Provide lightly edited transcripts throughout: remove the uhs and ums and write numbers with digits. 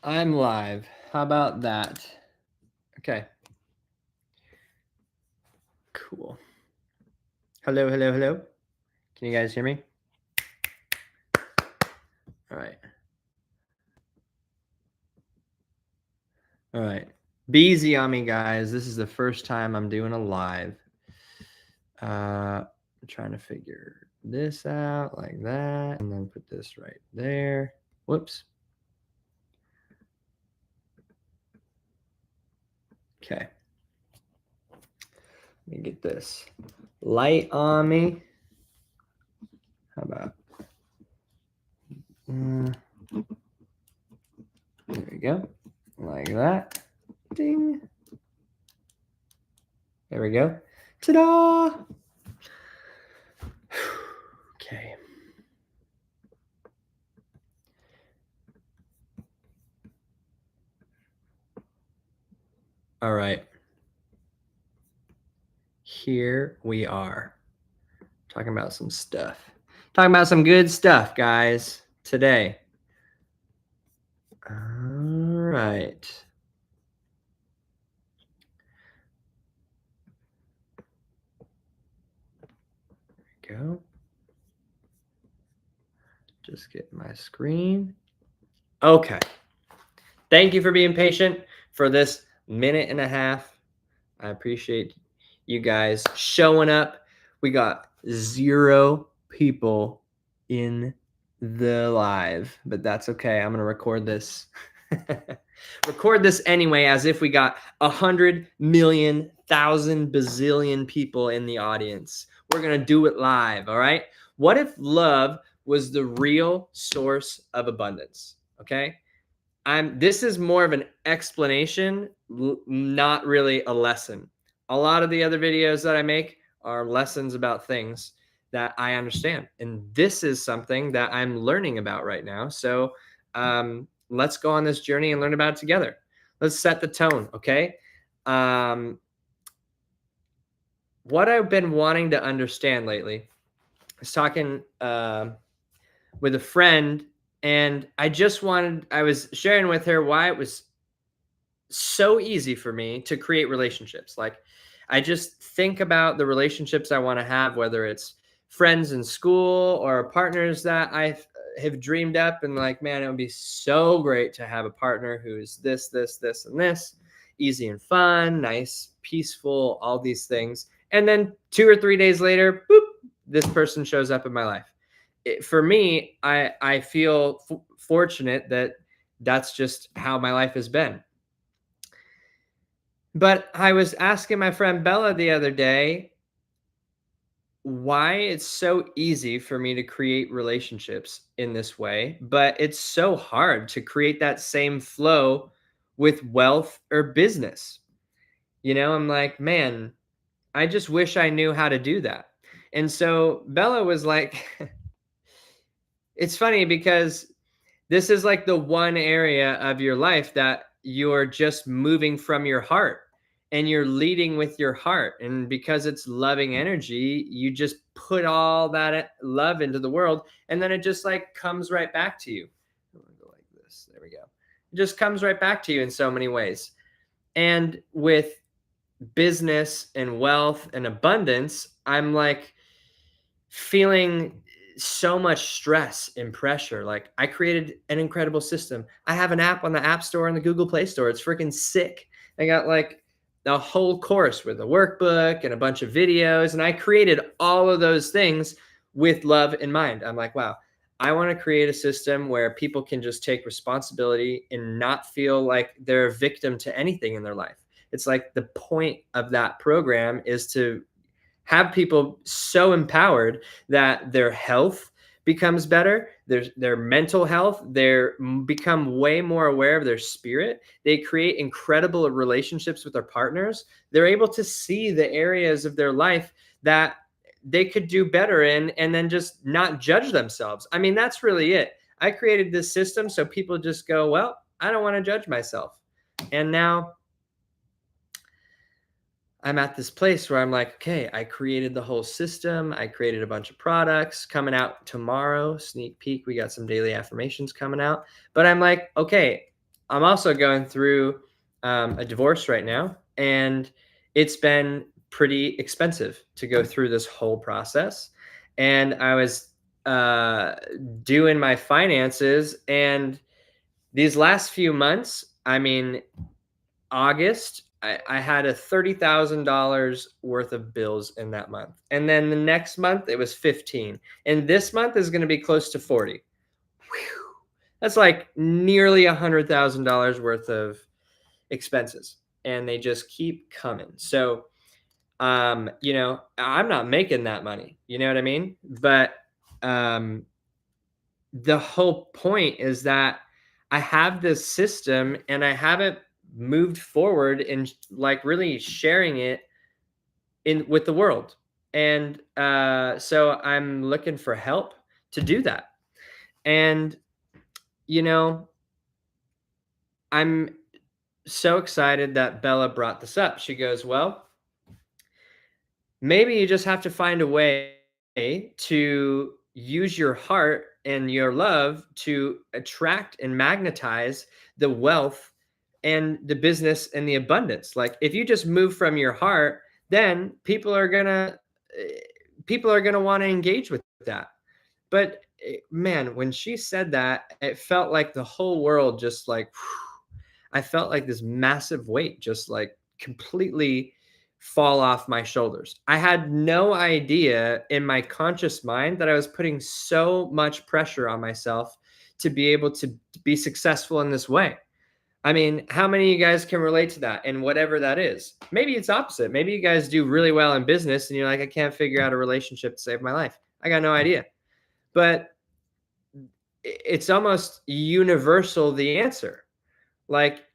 I'm live. How about that? Okay. Cool. Hello, hello, hello. Can you guys hear me? All right. All right. Be easy on me, guys. This is the first time I'm doing a live. I'm trying to figure this out like that, and then put this right there. Whoops. Okay. Let me get this light on me. How about? There we go. Like that. Ding. There we go. Ta-da! Okay. All right. Here we are. Talking about some stuff. Talking about some good stuff, guys, today. All right. There we go. Just get my screen. Okay. Thank you for being patient for this minute and a half. I appreciate you guys showing up. We got 0 people in the live, but that's okay. I'm going to record this. Record this anyway, as if we got 100 million, thousand, bazillion people in the audience. We're going to do it live. All right. What if love was the real source of abundance? Okay. This is more of an explanation, not really a lesson. A lot of the other videos that I make are lessons about things that I understand. And this is something that I'm learning about right now. So let's go on this journey and learn about it together. Let's set the tone, okay? What I've been wanting to understand lately, I was talking with a friend, and I was sharing with her why it was so easy for me to create relationships. Like, I just think about the relationships I want to have, whether it's friends in school or partners that I have dreamed up, and like, man, it would be so great to have a partner who's this, this, this, and this, easy and fun, nice, peaceful, all these things. And then 2 or 3 days later, boop, this person shows up in my life. For me, I feel fortunate that that's just how my life has been. But I was asking my friend Bella the other day why it's so easy for me to create relationships in this way, but it's so hard to create that same flow with wealth or business. I'm like, man, I just wish I knew how to do that. And so Bella was like, it's funny because this is like the one area of your life that you're just moving from your heart and you're leading with your heart. And because it's loving energy, you just put all that love into the world, and then it just like comes right back to you. I'm gonna go like this. There we go. It just comes right back to you in so many ways. And with business and wealth and abundance, I'm like feeling so much stress and pressure. Like, I created an incredible system. I have an app on the App Store and the Google Play Store. It's freaking sick. I got like a whole course with a workbook and a bunch of videos, and I created all of those things with love in mind. I'm like, wow, I want to create a system where people can just take responsibility and not feel like they're a victim to anything in their life. It's like the point of that program is to have people so empowered that their health becomes better, their mental health, they become way more aware of their spirit. They create incredible relationships with their partners. They're able to see the areas of their life that they could do better in, and then just not judge themselves. I mean, that's really it. I created this system so people just go, well, I don't want to judge myself. And now I'm at this place where I'm like, okay, I created the whole system. I created a bunch of products coming out tomorrow. Sneak peek. We got some daily affirmations coming out. But I'm like, okay, I'm also going through a divorce right now, and it's been pretty expensive to go through this whole process. And I was uh, doing my finances, and these last few months, I mean, August, I had a $30,000 worth of bills in that month. And then the next month it was 15. And this month is going to be close to 40. Whew. That's like nearly $100,000 worth of expenses. And they just keep coming. So, I'm not making that money. You know what I mean? But um, the whole point is that I have this system and I haven't moved forward in like really sharing it in with the world. And so I'm looking for help to do that. And you know, I'm so excited that Bella brought this up. She goes, "Well, maybe you just have to find a way to use your heart and your love to attract and magnetize the wealth and the business and the abundance. Like if you just move from your heart, then eh, people are going to want to engage with that." But man, when she said that, it felt like the whole world just like I felt like this massive weight just like completely fall off my shoulders. I had no idea in my conscious mind that I was putting so much pressure on myself to be able to be successful in this way. I mean, how many of you guys can relate to that and whatever that is? Maybe it's opposite. Maybe you guys do really well in business and you're like, I can't figure out a relationship to save my life. I got no idea. But it's almost universal the answer. Like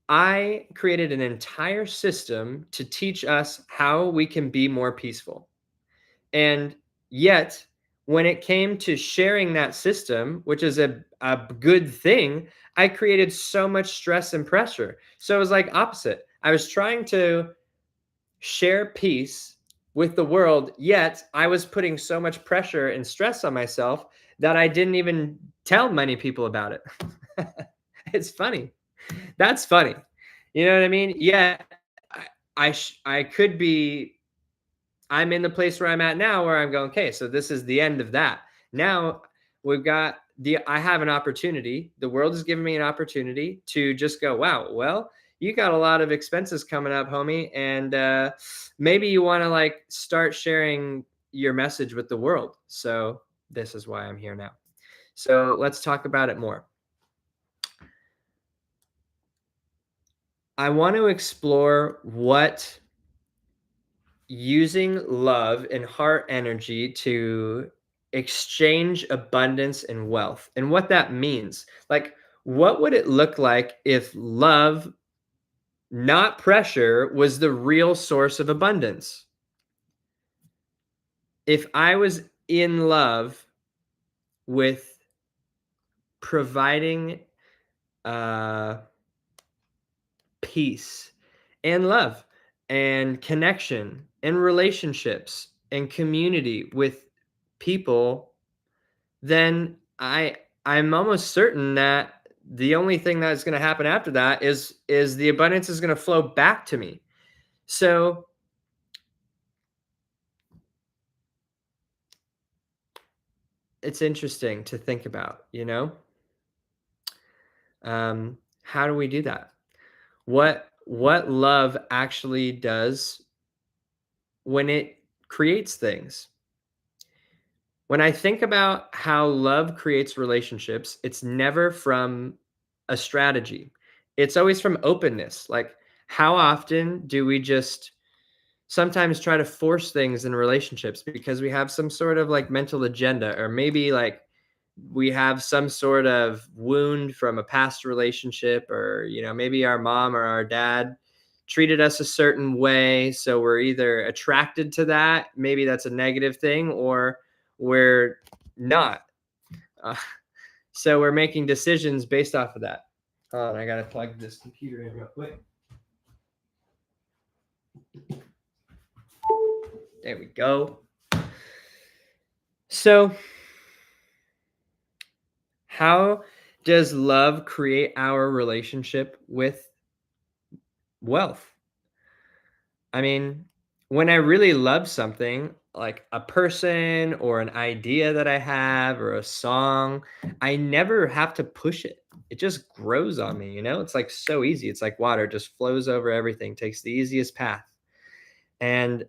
I created an entire system to teach us how we can be more peaceful. And yet, when it came to sharing that system, which is a good thing, I created so much stress and pressure. So it was like opposite. I was trying to share peace with the world, yet I was putting so much pressure and stress on myself that I didn't even tell many people about it. It's funny. That's funny. You know what I mean? Yeah, I could be. I'm in the place where I'm at now, where I'm going. Okay, so this is the end of that. Now we've got the. I have an opportunity. The world has given me an opportunity to just go. Wow. Well, you got a lot of expenses coming up, homie, and maybe you want to like start sharing your message with the world. So this is why I'm here now. So let's talk about it more. I want to explore what using love and heart energy to exchange abundance and wealth and what that means. Like, what would it look like if love, not pressure, was the real source of abundance? If I was in love with providing uh, peace and love and connection and relationships and community with people, then I'm almost certain that the only thing that's going to happen after that is the abundance is going to flow back to me. So it's interesting to think about, how do we do that? What love actually does when it creates things? When I think about how love creates relationships, it's never from a strategy. It's always from openness. Like, how often do we just sometimes try to force things in relationships because we have some sort of like mental agenda, or maybe like we have some sort of wound from a past relationship, or, maybe our mom or our dad treated us a certain way. So we're either attracted to that, maybe that's a negative thing, or we're not. Uh, so we're making decisions based off of that. Hold on, I gotta plug this computer in real quick. There we go. So, how Does love create our relationship with wealth? I mean, when I really love something, like a person or an idea that I have or a song, I never have to push it. It just grows on me, you know? It's like so easy. It's like water, just flows over everything, takes the easiest path. And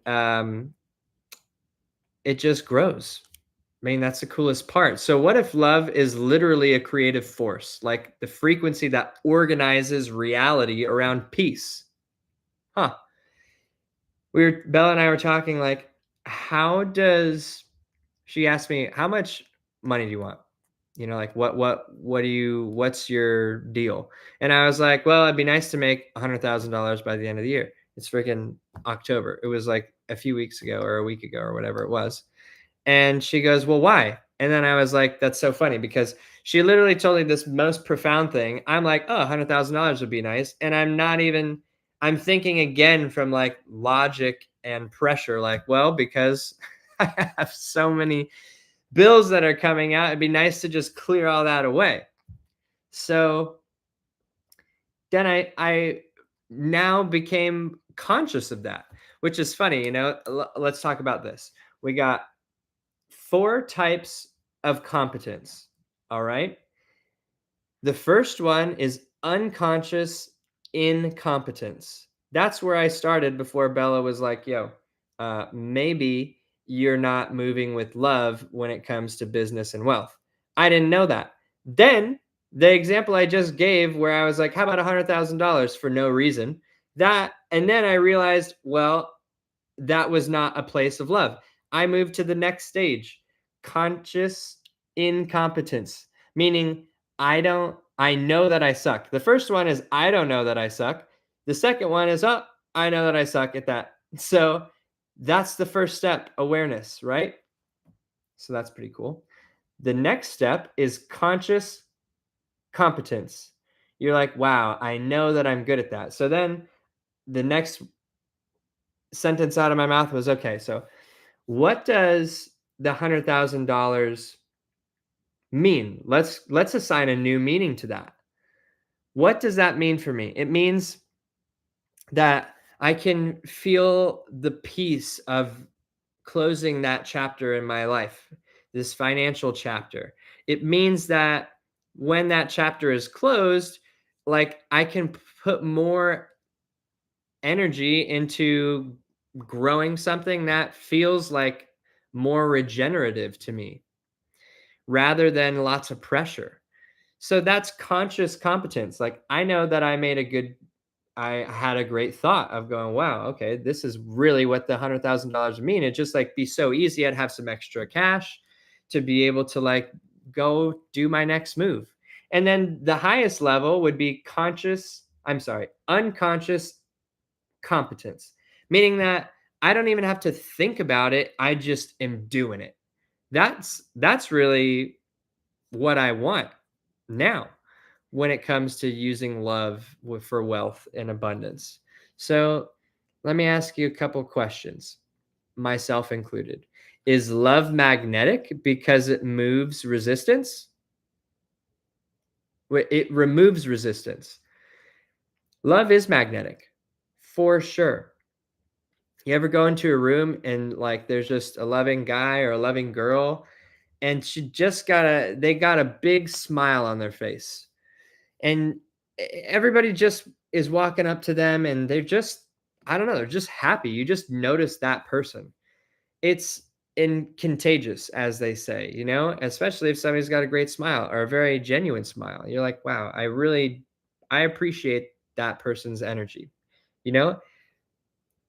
it just grows. I mean, that's the coolest part. So, what if love is literally a creative force, like the frequency that organizes reality around peace? Huh. Bella and I were talking like, how does she asked me, how much money do you want? You know, like what do you what's your deal? And I was like, well, it'd be nice to make $100,000 by the end of the year. It's freaking October. It was like a few weeks ago or a week ago or whatever it was. And she goes, well, why? And then I was like, that's so funny because she literally told me this most profound thing. I'm like, oh, $100,000 would be nice. And I'm thinking again from like logic and pressure, like, well, because I have so many bills that are coming out, it'd be nice to just clear all that away. So then I now became conscious of that, which is funny. You know, let's talk about this. We got four types of competence. All right. The first one is unconscious incompetence. That's where I started before Bella was like, yo, maybe you're not moving with love when it comes to business and wealth. I didn't know that. Then the example I just gave, where I was like, how about $100,000 for no reason? And then I realized, well, that was not a place of love. I moved to the next stage, conscious incompetence, meaning I know that I suck. The first one is I don't know that I suck. The second one is, oh, I know that I suck at that. So that's the first step, awareness, right? So that's pretty cool. The next step is conscious competence. You're like, wow, I know that I'm good at that. So then the next sentence out of my mouth was, okay, so what does the $100,000 mean? Let's assign a new meaning to that. What does that mean for me? It means that I can feel the peace of closing that chapter in my life, this financial chapter. It means that when that chapter is closed, like I can put more energy into growing something that feels like more regenerative to me rather than lots of pressure. So that's conscious competence. Like I know that I had a great thought of going, wow, okay, this is really what the $100,000 mean. It'd just like be so easy. I'd have some extra cash to be able to like go do my next move. And then the highest level would be unconscious competence, meaning that I don't even have to think about it. I just am doing it. That's really what I want now when it comes to using love for wealth and abundance. So let me ask you a couple questions, myself included. Is love magnetic because it moves resistance? It removes resistance. Love is magnetic for sure. You ever go into a room and like there's just a loving guy or a loving girl and they got a big smile on their face and everybody just is walking up to them and they're just, I don't know, they're just happy. You just notice that person. It's contagious, as they say, you know, especially if somebody's got a great smile or a very genuine smile. You're like, wow, I appreciate that person's energy. You know,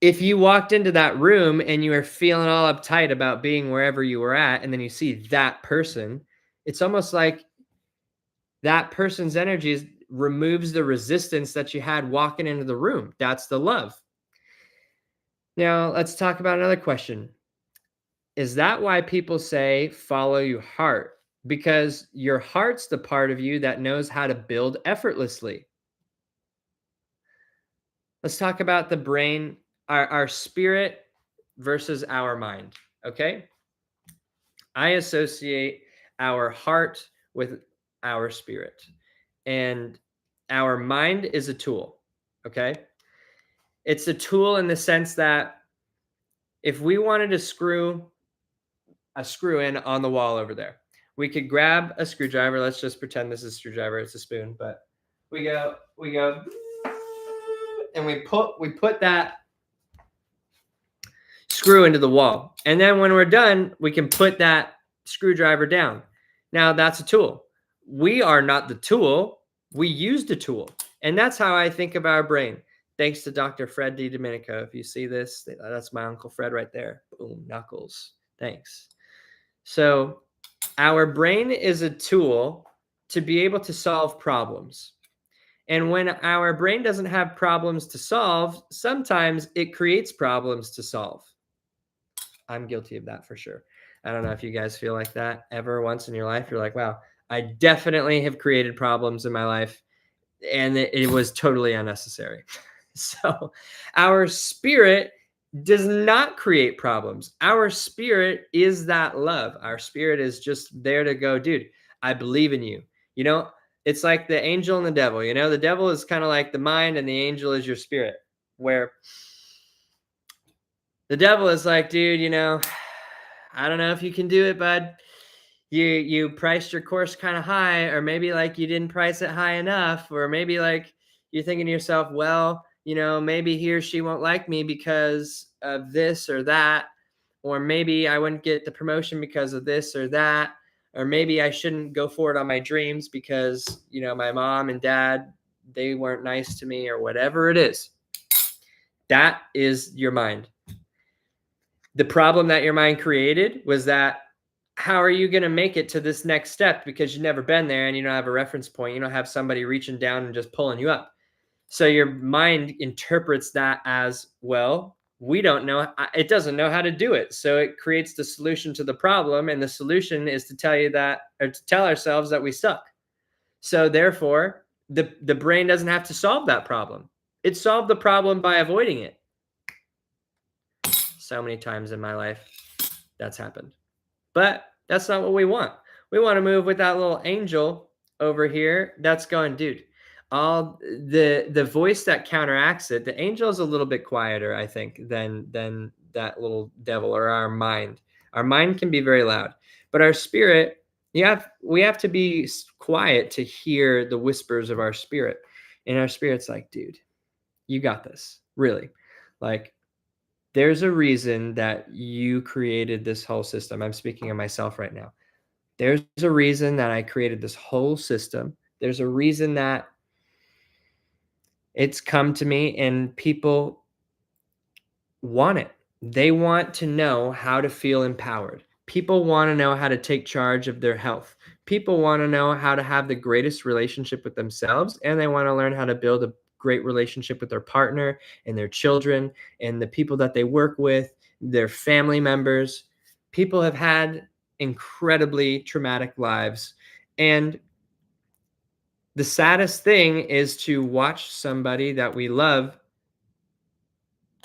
if you walked into that room and you were feeling all uptight about being wherever you were at, and then you see that person, it's almost like that person's removes the resistance that you had walking into the room. That's the love. Now, let's talk about another question. Is that why people say follow your heart? Because your heart's the part of you that knows how to build effortlessly. Let's talk about the brain, our spirit versus our mind. Okay. I associate our heart with our spirit. And our mind is a tool, okay? It's a tool in the sense that if we wanted to screw a screw in on the wall over there, we could grab a screwdriver. Let's just pretend this is a screwdriver. It's a spoon, but we go, and we put that screw into the wall. And then when we're done, we can put that screwdriver down. Now that's a tool. We are not the tool. We used a tool. And that's how I think of our brain. Thanks to Dr. Fred DiDomenico. If you see this, that's my Uncle Fred right there. Boom, knuckles. Thanks. So our brain is a tool to be able to solve problems. And when our brain doesn't have problems to solve, sometimes it creates problems to solve. I'm guilty of that for sure. I don't know if you guys feel like that ever once in your life. You're like, wow, I definitely have created problems in my life, and it was totally unnecessary. So our spirit does not create problems. Our spirit is that love. Our spirit is just there to go, dude, I believe in you. You know, it's like the angel and the devil. You know, the devil is kind of like the mind and the angel is your spirit, where the devil is like, dude, you know, I don't know if you can do it, bud. You priced your course kind of high, or maybe like you didn't price it high enough, or maybe like you're thinking to yourself, well, you know, maybe he or she won't like me because of this or that, or maybe I wouldn't get the promotion because of this or that, or maybe I shouldn't go forward on my dreams because, you know, my mom and dad, they weren't nice to me, or whatever it is. That is your mind. The problem that your mind created was that how are you going to make it to this next step, because you've never been there and you don't have a reference point. You don't have somebody reaching down and just pulling you up. So your mind interprets that as, well, we don't know. It doesn't know how to do it. So it creates the solution to the problem. And the solution is to tell you that, or to tell ourselves that we suck. So therefore, the brain doesn't have to solve that problem. It solved the problem by avoiding it. So many times in my life, that's happened. But that's not what we want. We want to move with that little angel over here that's going, dude, all the voice that counteracts it. The angel is a little bit quieter, I think, than that little devil, or our mind. Our mind can be very loud, but our spirit, we have to be quiet to hear the whispers of our spirit. And our spirit's like, dude, you got this. Really. Like, there's a reason that you created this whole system. I'm speaking of myself right now. There's a reason that I created this whole system. There's a reason that it's come to me, and people want it. They want to know how to feel empowered. People want to know how to take charge of their health. People want to know how to have the greatest relationship with themselves, and they want to learn how to build a great relationship with their partner and their children and the people that they work with, their family members. People have had incredibly traumatic lives. And the saddest thing is to watch somebody that we love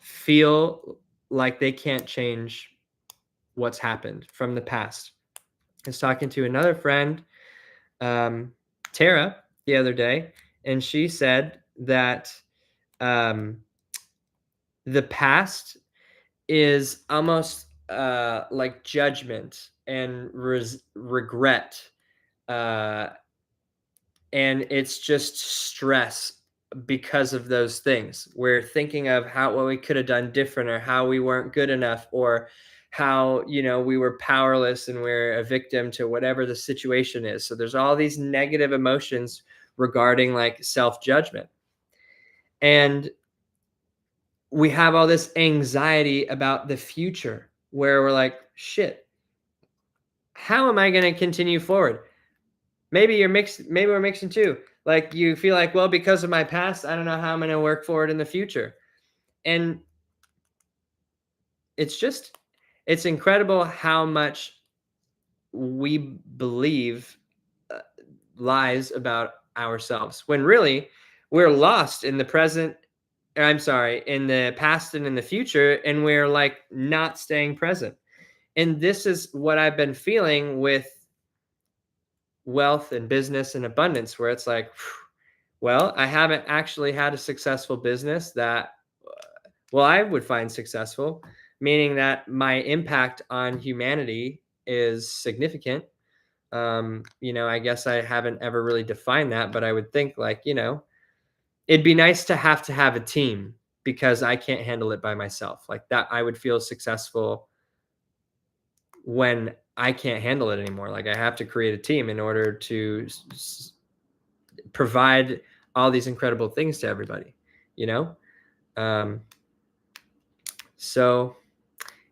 feel like they can't change what's happened from the past. I was talking to another friend, Tara, the other day, and she said that the past is almost like judgment and regret, and it's just stress because of those things. We're thinking of what we could have done different, or how we weren't good enough, or how, you know, we were powerless and we're a victim to whatever the situation is. So there's all these negative emotions regarding like self-judgment. And we have all this anxiety about the future, where we're like, shit, how am I going to continue forward? Maybe we're mixing too. Like, you feel like, well, because of my past, I don't know how I'm going to work forward in the future. And it's incredible how much we believe lies about ourselves, when really we're lost in the present. I'm sorry, in the past and in the future, and we're like not staying present. And this is what I've been feeling with wealth and business and abundance, where it's like, well, I haven't actually had a successful business that, well, I would find successful, meaning that my impact on humanity is significant. I guess I haven't ever really defined that, but I would think like, it'd be nice to have a team because I can't handle it by myself. Like that, I would feel successful when I can't handle it anymore. Like I have to create a team in order to provide all these incredible things to everybody, you know? Um, so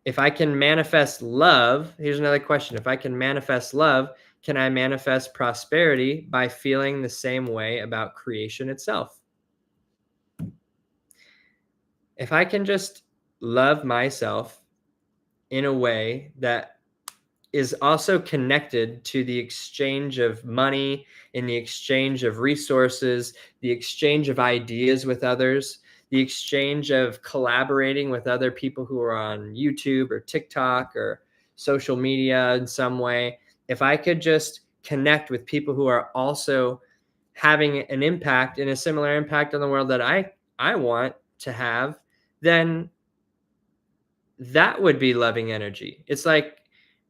if I can manifest love, here's another question. If I can manifest love, can I manifest prosperity by feeling the same way about creation itself? If I can just love myself in a way that is also connected to the exchange of money, in the exchange of resources, the exchange of ideas with others, the exchange of collaborating with other people who are on YouTube or TikTok or social media in some way. If I could just connect with people who are also having an impact and a similar impact on the world that I want to have, then that would be loving energy. It's like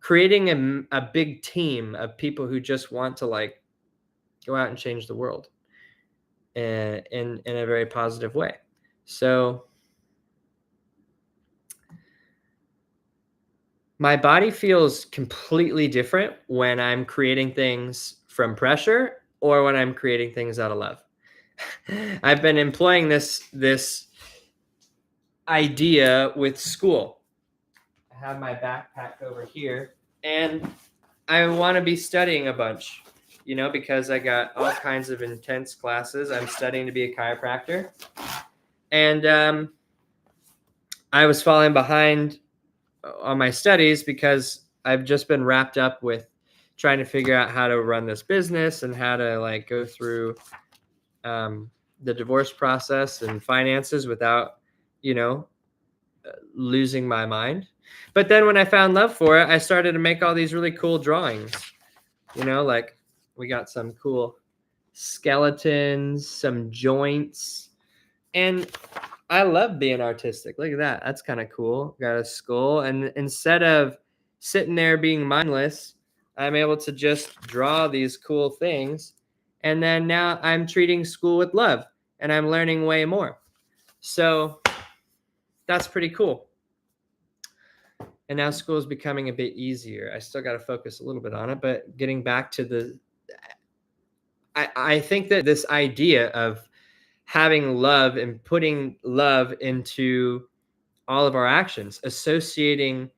creating a big team of people who just want to like go out and change the world in a very positive way. So my body feels completely different when I'm creating things from pressure or when I'm creating things out of love. I've been employing this idea with school. I have my backpack over here, and I want to be studying a bunch, because I got all kinds of intense classes. I'm studying to be a chiropractor, and I was falling behind on my studies because I've just been wrapped up with trying to figure out how to run this business and how to like go through the divorce process and finances without, losing my mind. But then when I found love for it, I started to make all these really cool drawings. Like we got some cool skeletons, some joints, and I love being artistic. Look at that. That's kind of cool. Got a skull, and instead of sitting there being mindless, I'm able to just draw these cool things. And then now I'm treating school with love and I'm learning way more. So that's pretty cool. And now school is becoming a bit easier. I still got to focus a little bit on it, but getting back to I think that this idea of having love and putting love into all of our actions, associating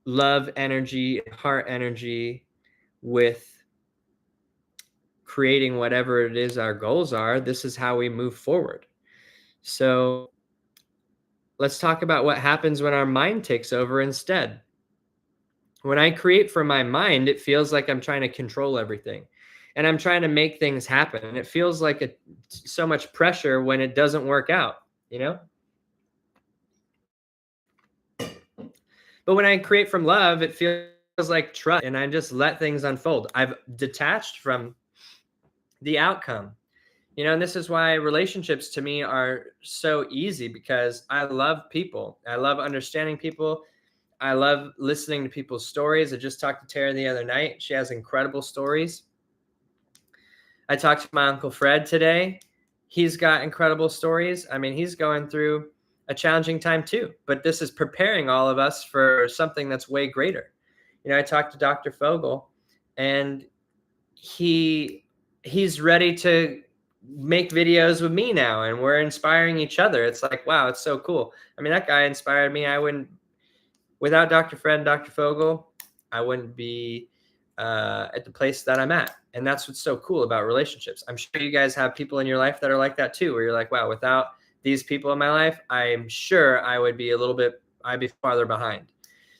love energy, heart energy with creating whatever it is our goals are, this is how we move forward. So let's talk about what happens when our mind takes over instead. When I create from my mind, it feels like I'm trying to control everything and I'm trying to make things happen. And it feels like so much pressure when it doesn't work out, But when I create from love, it feels like trust and I just let things unfold. I've detached from the outcome, and this is why relationships to me are so easy because I love people. I love understanding people. I love listening to people's stories. I just talked to Tara the other night. She has incredible stories. I talked to my Uncle Fred today. He's got incredible stories. I mean, he's going through a challenging time too, but this is preparing all of us for something that's way greater. I talked to Dr. Fogel and he's ready to make videos with me now and we're inspiring each other. It's like, wow, it's so cool. I mean, that guy inspired me. Without Dr. Fred and Dr. Fogel, I wouldn't be at the place that I'm at. And that's what's so cool about relationships. I'm sure you guys have people in your life that are like that too, where you're like, wow, without these people in my life, I'm sure I'd be farther behind.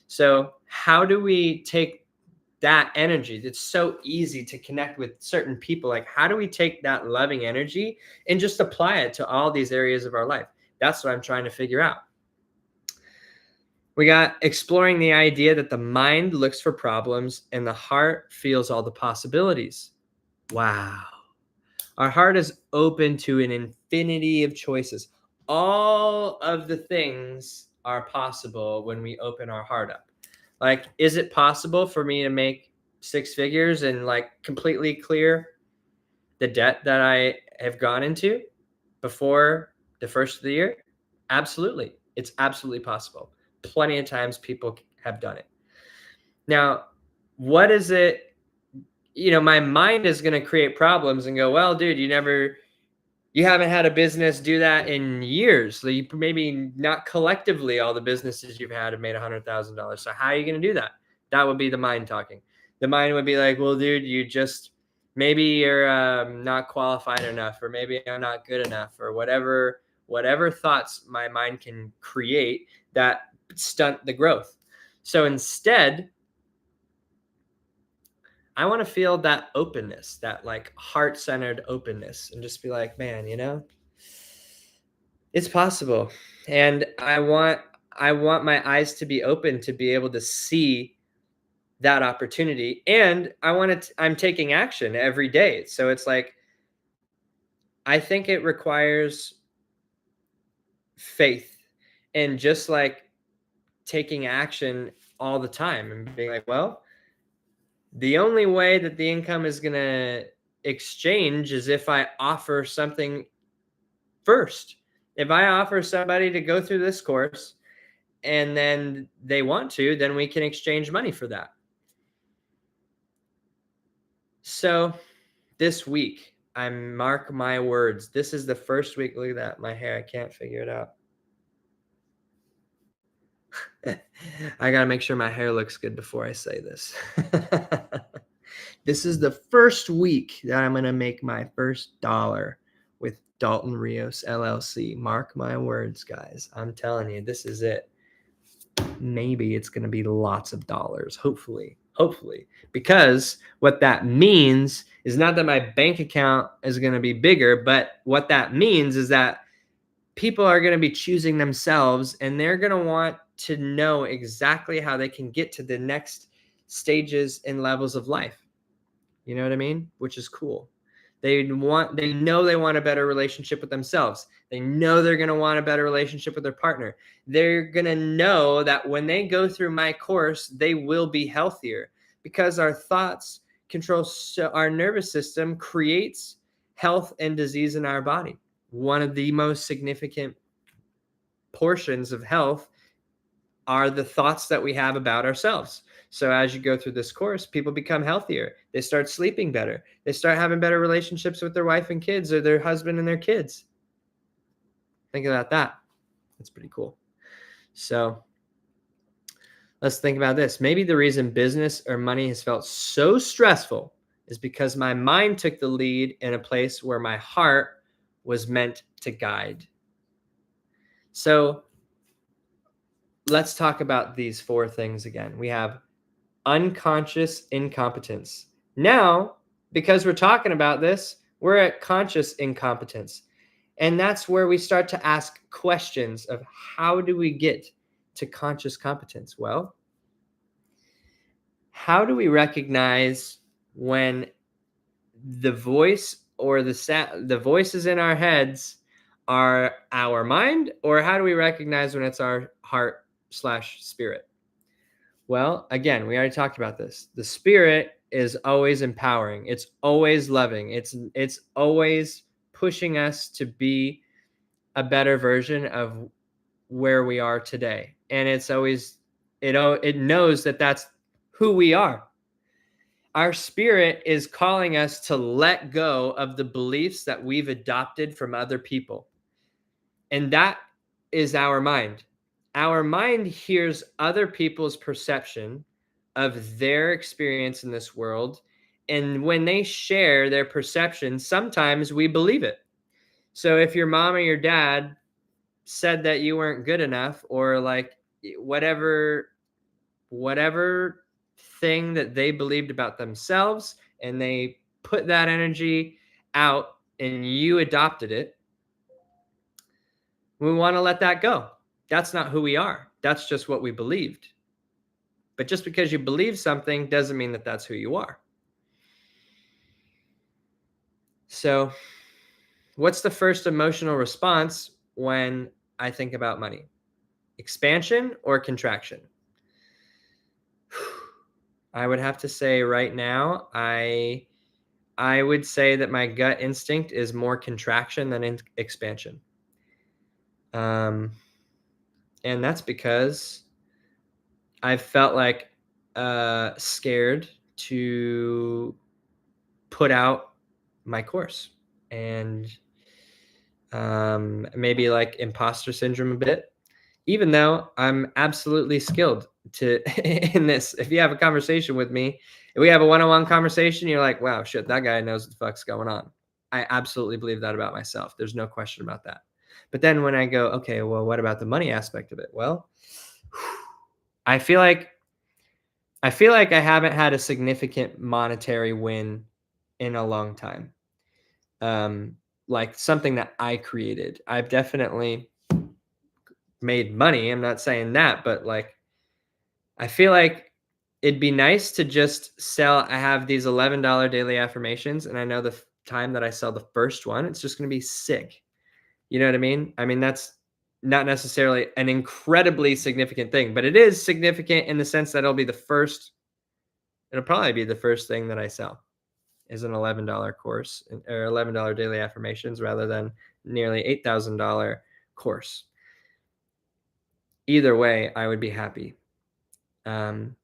So how do we take that energy? It's so easy to connect with certain people. Like, how do we take that loving energy and just apply it to all these areas of our life? That's what I'm trying to figure out. We got exploring the idea that the mind looks for problems and the heart feels all the possibilities. Wow. Our heart is open to an infinity of choices. All of the things are possible when we open our heart up. Like, is it possible for me to make six figures and like completely clear the debt that I have gone into before the first of the year? Absolutely. It's absolutely possible. Plenty of times people have done it. Now, what is it? My mind is going to create problems and go, well, dude, you haven't had a business do that in years. So you maybe not collectively all the businesses you've had have made $100,000. So how are you going to do that? That would be the mind talking. The mind would be like, well, dude, maybe you're not qualified enough, or maybe I'm not good enough, or whatever thoughts my mind can create that stunt the growth. So instead, I want to feel that openness, that like heart-centered openness, and just be like, man, it's possible. And I want my eyes to be open to be able to see that opportunity. And I'm taking action every day. So it's like, I think it requires faith, and just like taking action all the time and being like, well, the only way that the income is going to exchange is if I offer something first. If I offer somebody to go through this course and then they want to, then we can exchange money for that. So this week, I mark my words. This is the first week. Look at that. My hair, I can't figure it out. I got to make sure my hair looks good before I say this. This is the first week that I'm going to make my first dollar with Dalton Rios LLC. Mark my words, guys. I'm telling you, this is it. Maybe it's going to be lots of dollars, hopefully, because what that means is not that my bank account is going to be bigger, but what that means is that people are going to be choosing themselves, and they're going to want to know exactly how they can get to the next stages and levels of life. You know what I mean? Which is cool. They know they want a better relationship with themselves. They know they're going to want a better relationship with their partner. They're going to know that when they go through my course, they will be healthier, because our thoughts control our nervous system, creates health and disease in our body. One of the most significant portions of health are the thoughts that we have about ourselves. So as you go through this course, people become healthier. They start sleeping better. They start having better relationships with their wife and kids, or their husband and their kids. Think about that. That's pretty cool. So let's think about this. Maybe the reason business or money has felt so stressful is because my mind took the lead in a place where my heart was meant to guide. So let's talk about these four things again. We have unconscious incompetence. Now, because we're talking about this, we're at conscious incompetence. And that's where we start to ask questions of, how do we get to conscious competence? Well, how do we recognize when the voice or the voices in our heads are our mind, or how do we recognize when it's our heart/spirit? Well, again, we already talked about this. The spirit is always empowering. It's always loving. It's always pushing us to be a better version of where we are today. And it's always it knows that that's who we are. Our spirit is calling us to let go of the beliefs that we've adopted from other people. And that is our mind. Our mind hears other people's perception of their experience in this world. And when they share their perception, sometimes we believe it. So if your mom or your dad said that you weren't good enough, or like whatever thing that they believed about themselves, and they put that energy out and you adopted it, we want to let that go. That's not who we are. That's just what we believed. But just because you believe something doesn't mean that that's who you are. So, what's the first emotional response when I think about money? Expansion or contraction? I would have to say right now, I would say that my gut instinct is more contraction than expansion. And that's because I've felt like scared to put out my course, and maybe like imposter syndrome a bit, even though I'm absolutely skilled to in this. If you have a conversation with me, if we have a one-on-one conversation, you're like, wow, shit, that guy knows what the fuck's going on. I absolutely believe that about myself. There's no question about that. But then when I go, okay, well, what about the money aspect of it? Well, I feel like I haven't had a significant monetary win in a long time. Like something that I created. I've definitely made money. I'm not saying that, but like I feel like it'd be nice to just sell. I have these $11 daily affirmations, and I know the time that I sell the first one, it's just going to be sick. You know what I mean? I mean, that's not necessarily an incredibly significant thing, but it is significant in the sense that it'll probably be the first thing that I sell is an $11 course or $11 daily affirmations rather than nearly $8,000 course. Either way, I would be happy. And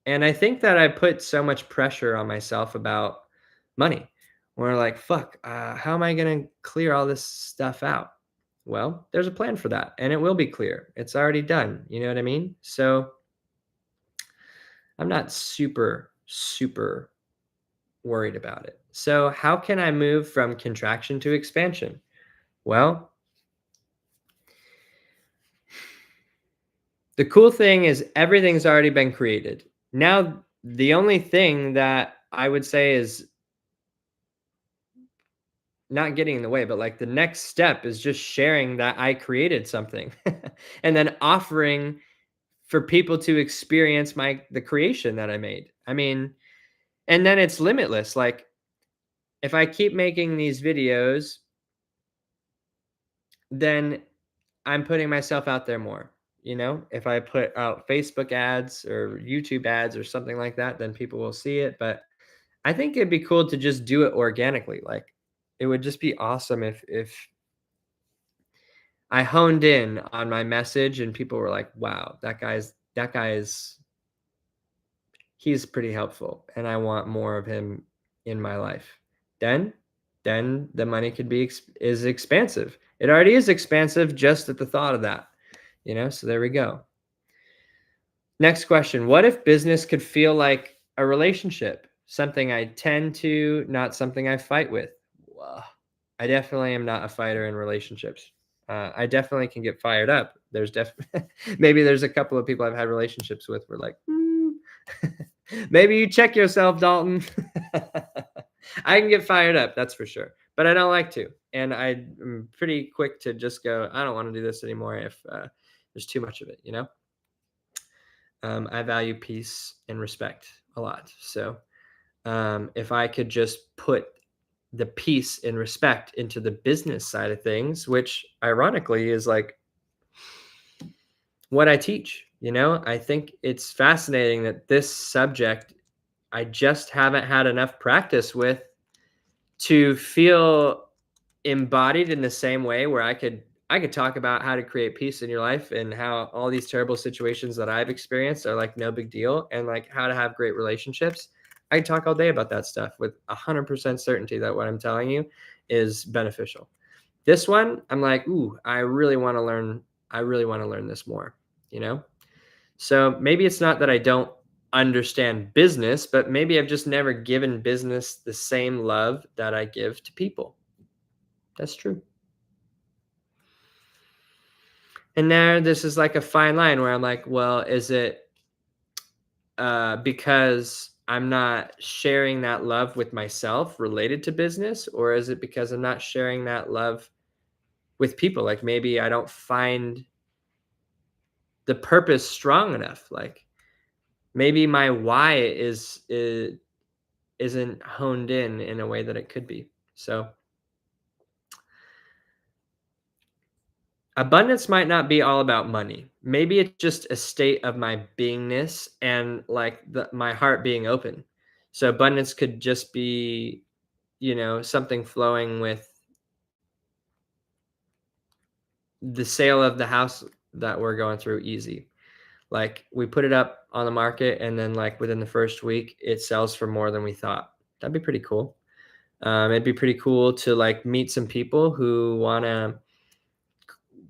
I think that I put so much pressure on myself about money. We're like, fuck, how am I going to clear all this stuff out? Well, there's a plan for that, and it will be clear. It's already done. You know what I mean? So I'm not super, super worried about it. So, how can I move from contraction to expansion? Well, the cool thing is everything's already been created. Now, the only thing that I would say is not getting in the way, but like the next step is just sharing that I created something and then offering for people to experience the creation that I made. I mean, and then it's limitless. Like if I keep making these videos, then I'm putting myself out there more. You know, if I put out Facebook ads or YouTube ads or something like that, then people will see it. But I think it'd be cool to just do it organically. Like it would just be awesome if I honed in on my message and people were like, wow, that guy's he's pretty helpful and I want more of him in my life. Then the money could be is expansive. It already is expansive just at the thought of that. You know, so there we go. Next question. What if business could feel like a relationship? Something I tend to, not something I fight with. Wow. I definitely am not a fighter in relationships. I definitely can get fired up. There's definitely maybe there's a couple of people I've had relationships with where like, maybe you check yourself, Dalton. I can get fired up, that's for sure. But I don't like to. And I'm pretty quick to just go, I don't want to do this anymore if there's too much of it, you know? I value peace and respect a lot. So if I could just put the peace and respect into the business side of things, which ironically is like what I teach, you know, I think it's fascinating that this subject I just haven't had enough practice with to feel embodied in the same way where I could talk about how to create peace in your life and how all these terrible situations that I've experienced are like no big deal and like how to have great relationships. I can talk all day about that stuff with 100% certainty that what I'm telling you is beneficial. This one, I'm like, ooh, I really want to learn this more, you know? So maybe it's not that I don't understand business, but maybe I've just never given business the same love that I give to people. That's true. And now this is like a fine line where I'm like, well, is it because I'm not sharing that love with myself related to business, or is it because I'm not sharing that love with people? Like maybe I don't find the purpose strong enough. Like maybe my why isn't honed in a way that it could be. So abundance might not be all about money. Maybe it's just a state of my beingness and like my heart being open. So abundance could just be, something flowing with the sale of the house that we're going through easy. Like we put it up on the market and then like within the first week it sells for more than we thought. That'd be pretty cool. It'd be pretty cool to like meet some people who want to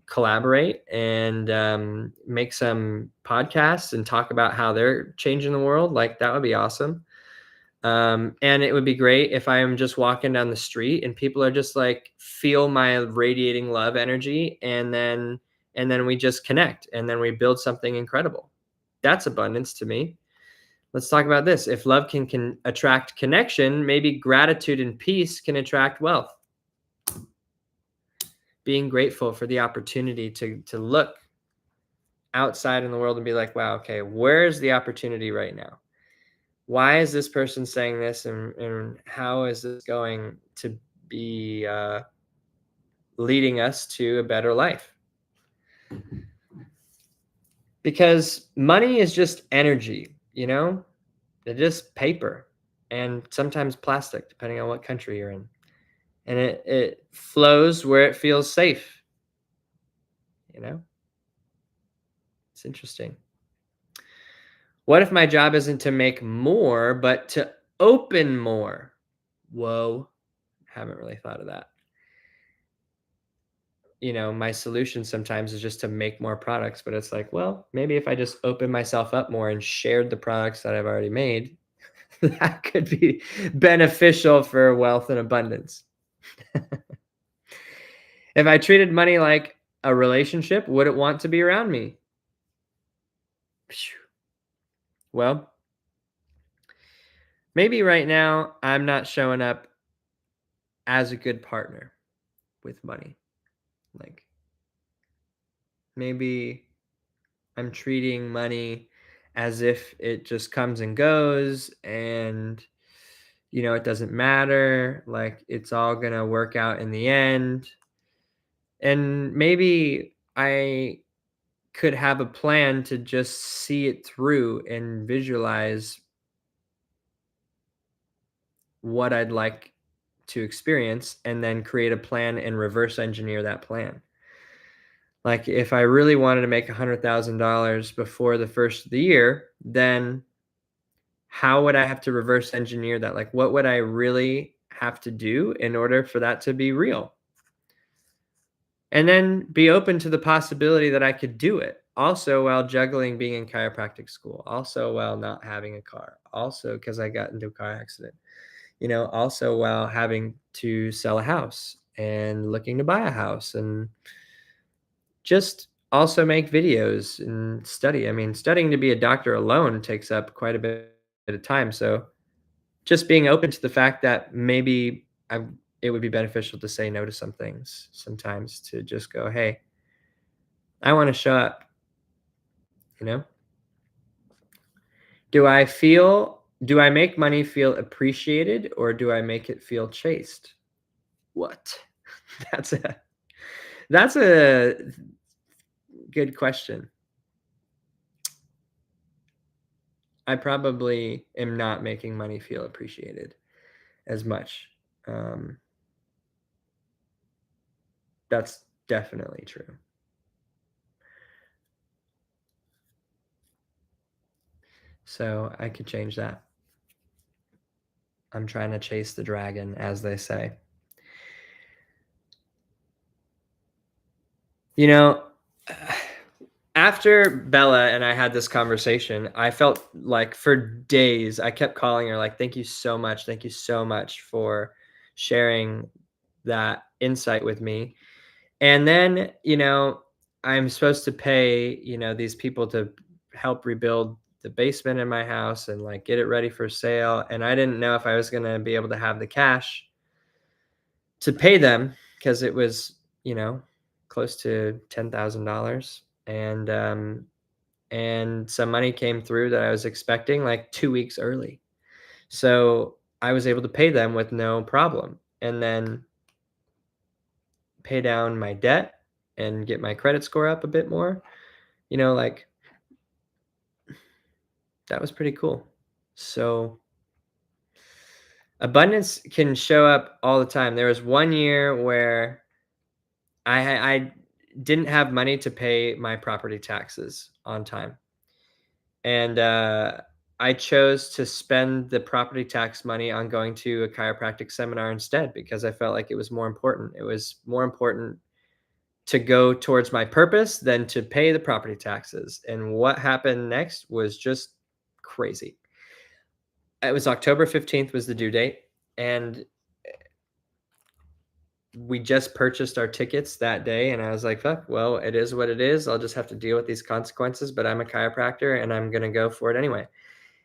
collaborate and make some podcasts and talk about how they're changing the world. Like that would be awesome. And it would be great if I am just walking down the street and people are just like feel my radiating love energy, and then we just connect and then we build something incredible. That's abundance to me. Let's talk about this. If love can attract connection, maybe gratitude and peace can attract wealth. Being grateful for the opportunity to look outside in the world and be like, wow, okay, where's the opportunity right now? Why is this person saying this, and how is this going to be leading us to a better life? Because money is just energy, it's just paper and sometimes plastic, depending on what country you're in. And it flows where it feels safe. It's interesting. What if my job isn't to make more, but to open more? Whoa, haven't really thought of that. My solution sometimes is just to make more products, but it's like, well, maybe if I just open myself up more and shared the products that I've already made, that could be beneficial for wealth and abundance. If I treated money like a relationship, would it want to be around me? Well, maybe right now I'm not showing up as a good partner with money. Like maybe I'm treating money as if it just comes and goes and it doesn't matter, like it's all going to work out in the end. And maybe I could have a plan to just see it through and visualize what I'd like to experience and then create a plan and reverse engineer that plan. Like if I really wanted to make $100,000 before the first of the year, then how would I have to reverse engineer that? Like what would I really have to do in order for that to be real? And then be open to the possibility that I could do it. Also while juggling being in chiropractic school, also while not having a car, also because I got into a car accident, also while having to sell a house and looking to buy a house and just also make videos and study. I mean, studying to be a doctor alone takes up quite a bit of time. So just being open to the fact that maybe it would be beneficial to say no to some things sometimes, to just go, hey, I want to show up, you know? Do I make money feel appreciated or do I make it feel chased? What? That's a good question. I probably am not making money feel appreciated as much. Um, that's definitely true. So I could change that. I'm trying to chase the dragon, as they say. You know, after Bella and I had this conversation, I felt like for days I kept calling her like, "Thank you so much. Thank you so much for sharing that insight with me." And then, I'm supposed to pay, these people to help rebuild the basement in my house and like get it ready for sale. And I didn't know if I was going to be able to have the cash to pay them because it was, close to $10,000. And and some money came through that I was expecting like 2 weeks early. So I was able to pay them with no problem, and then pay down my debt and get my credit score up a bit more. Like that was pretty cool. So abundance can show up all the time. There was one year where I didn't have money to pay my property taxes on time. And I chose to spend the property tax money on going to a chiropractic seminar instead because I felt like it was more important. It was more important to go towards my purpose than to pay the property taxes. And what happened next was just crazy. It was October 15th was the due date, and we just purchased our tickets that day, and I was like, fuck, well, it is what it is. I'll just have to deal with these consequences, but I'm a chiropractor and I'm going to go for it anyway.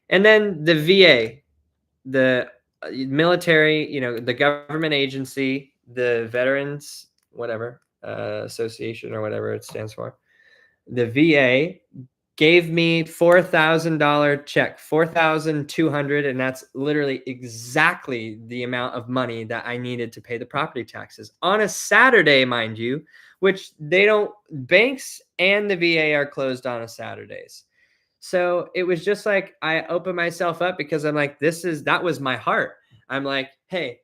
And then the VA, the military, the government agency, the veterans, whatever, association or whatever it stands for, the VA gave me $4,000 check, 4,200, and that's literally exactly the amount of money that I needed to pay the property taxes on a Saturday, mind you, which banks and the VA are closed on a Saturdays. So it was just like I opened myself up because I'm like, that was my heart. I'm like, hey,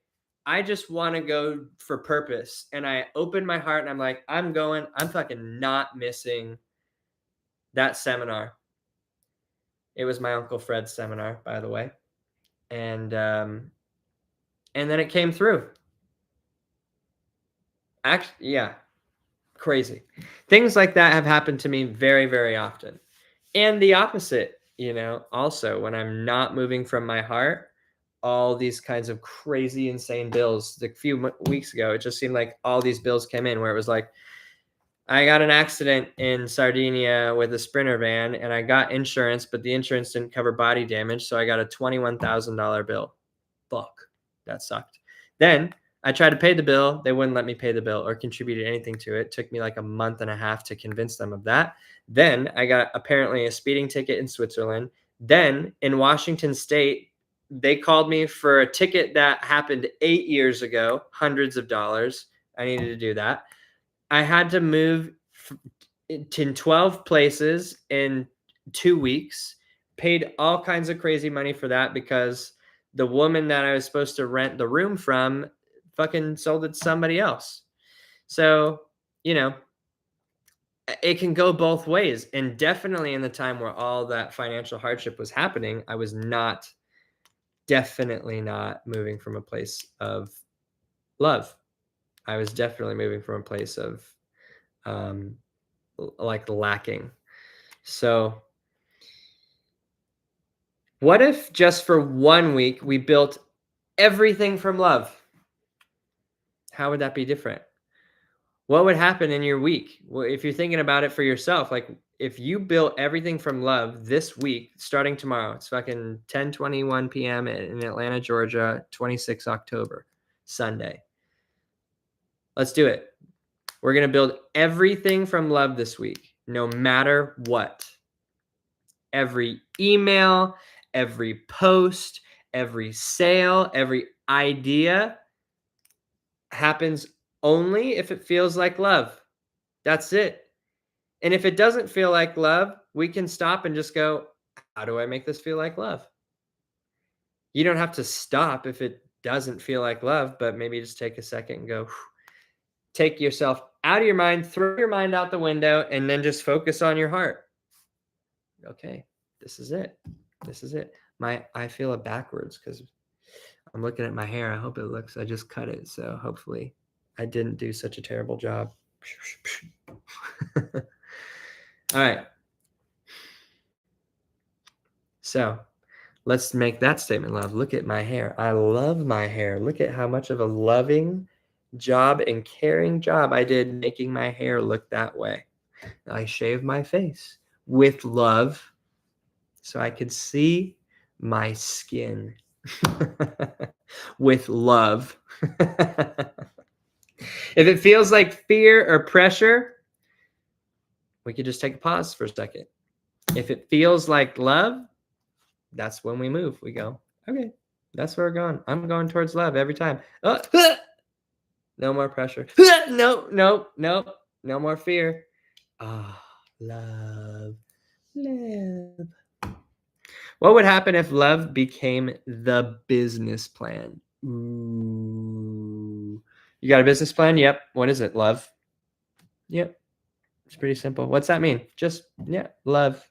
I just want to go for purpose. And I opened my heart and I'm like, I'm fucking not missing that seminar. It was my Uncle Fred's seminar, by the way. And then it came through. Actually, yeah, crazy. Things like that have happened to me very, very often. And the opposite, also when I'm not moving from my heart, all these kinds of crazy, insane bills. A few weeks ago, it just seemed like all these bills came in where it was like, I got an accident in Sardinia with a Sprinter van and I got insurance, but the insurance didn't cover body damage. So I got a $21,000 bill. Fuck, that sucked. Then I tried to pay the bill. They wouldn't let me pay the bill or contribute anything to it. It took me like a month and a half to convince them of that. Then I got apparently a speeding ticket in Switzerland. Then in Washington State, they called me for a ticket that happened 8 years ago, hundreds of dollars. I needed to do that. I had to move to 12 places in 2 weeks, paid all kinds of crazy money for that because the woman that I was supposed to rent the room from fucking sold it to somebody else. So, it can go both ways. And definitely in the time where all that financial hardship was happening, I was definitely not moving from a place of love. I was definitely moving from a place of like lacking. So what if just for 1 week we built everything from love? How would that be different? What would happen in your week? Well, if you're thinking about it for yourself, like if you built everything from love this week, starting tomorrow, it's fucking 10:21 p.m. in Atlanta, Georgia, 26 October, Sunday. Let's do it. We're going to build everything from love this week, no matter what. Every email, every post, every sale, every idea happens only if it feels like love. That's it. And if it doesn't feel like love, we can stop and just go, how do I make this feel like love? You don't have to stop if it doesn't feel like love, but maybe just take a second and go, take yourself out of your mind, throw your mind out the window, and then just focus on your heart. Okay, this is it. This is it. I feel it backwards because I'm looking at my hair. I hope it looks, I just cut it. So hopefully I didn't do such a terrible job. All right. So let's make that statement love. Look at my hair. I love my hair. Look at how much of a loving job and caring job I did making my hair look that way. I shaved my face with love so I could see my skin with love. If it feels like fear or pressure, we could just take a pause for a second. If it feels like love, that's when we move. We go, okay, that's where we're going. I'm going towards love every time. Oh, no more pressure. No, no, no, no more fear. Ah, love, love. What would happen if love became the business plan? Ooh. You got a business plan? Yep. What is it? Love. Yep. It's pretty simple. What's that mean? Just, yeah, love.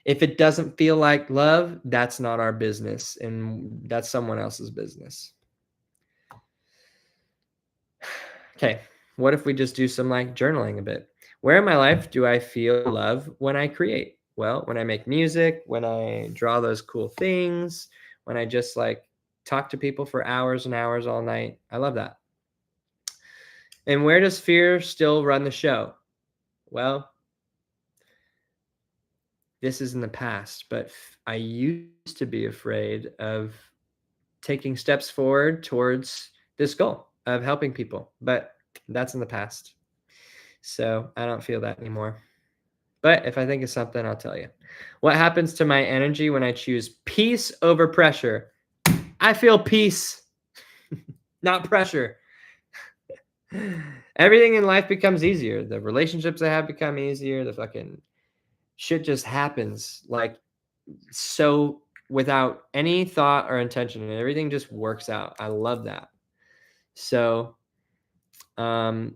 If it doesn't feel like love, that's not our business, and that's someone else's business. Okay. What if we just do some like journaling a bit? Where in my life do I feel love when I create? Well, when I make music, when I draw those cool things, when I just like talk to people for hours and hours all night. I love that. And where does fear still run the show? Well, this is in the past, but I used to be afraid of taking steps forward towards this goal of helping people, but that's in the past. So I don't feel that anymore. But if I think of something, I'll tell you. What happens to my energy when I choose peace over pressure? I feel peace, not pressure. Everything in life becomes easier. The relationships I have become easier. The fucking shit just happens like so without any thought or intention, and everything just works out. I love that. So, I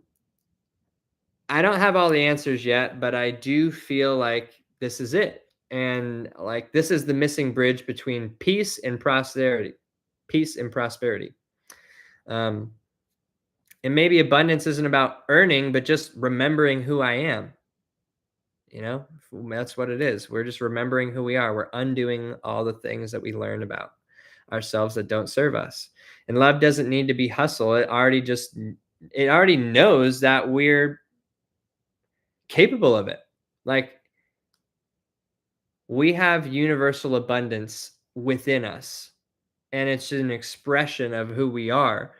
don't have all the answers yet, but I do feel like this is it. And like this is the missing bridge between peace and prosperity. Peace and prosperity. Um, and maybe abundance isn't about earning, but just remembering who I am. You know, that's what it is. We're just remembering who we are. We're undoing all the things that we learn about ourselves that don't serve us. And love doesn't need to be hustle. It already knows that we're capable of it. Like we have universal abundance within us, and it's an expression of who we are.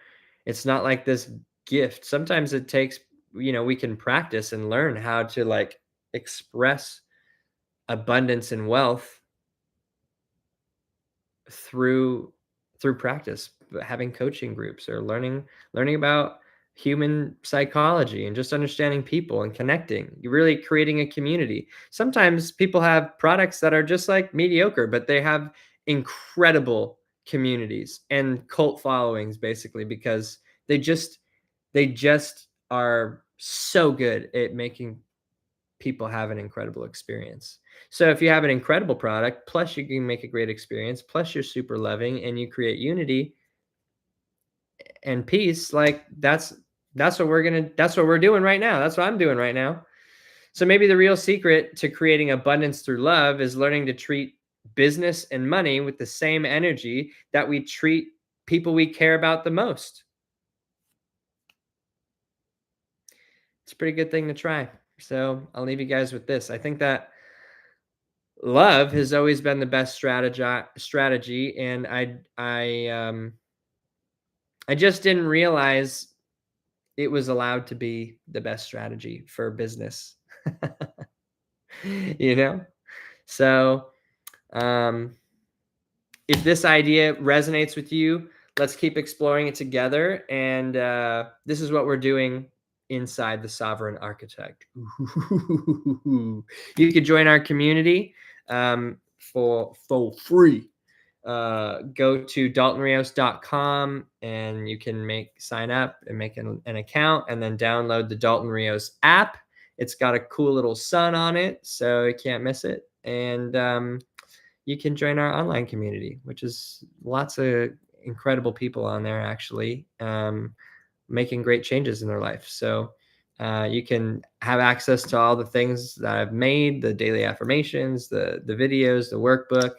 It's not like this gift. Sometimes it takes, we can practice and learn how to like express abundance and wealth through practice, having coaching groups or learning about human psychology and just understanding people and connecting. You're really creating a community. Sometimes people have products that are just like mediocre, but they have incredible communities and cult followings basically because they just are so good at making people have an incredible experience. So if you have an incredible product, plus you can make a great experience, plus you're super loving and you create unity and peace, like that's what we're doing right now. That's what I'm doing right now. So maybe the real secret to creating abundance through love is learning to treat business and money with the same energy that we treat people we care about the most. It's a pretty good thing to try. So I'll leave you guys with this. I think that love has always been the best strategy, and I just didn't realize it was allowed to be the best strategy for business. you know so um if this idea resonates with you, let's keep exploring it together, and this is what we're doing inside the Sovereign Architect. You could join our community for free. Go to daltonrios.com and you can sign up and make an account, and then download the Dalton Rios app. It's got a cool little sun on it, so you can't miss it. And you can join our online community, which is lots of incredible people on there actually making great changes in their life. So you can have access to all the things that I've made, the daily affirmations, the videos, the workbook.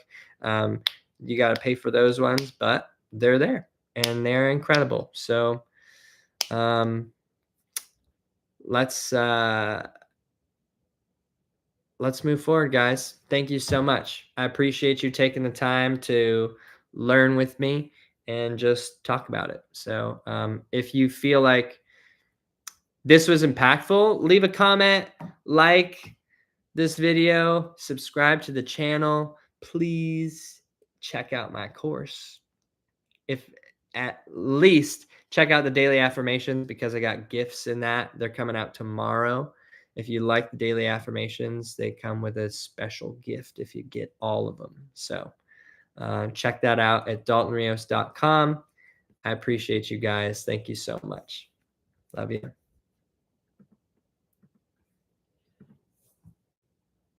You got to pay for those ones, but they're there and they're incredible. So let's move forward, guys. Thank you so much. I appreciate you taking the time to learn with me and just talk about it. So if you feel like this was impactful, leave a comment, like, this video, subscribe to the channel. Please check out my course. If at least check out the daily affirmations, because I got gifts in that. They're coming out tomorrow. If you like the daily affirmations, they come with a special gift if you get all of them. So check that out at daltonrios.com. I appreciate you guys. Thank you so much. Love you.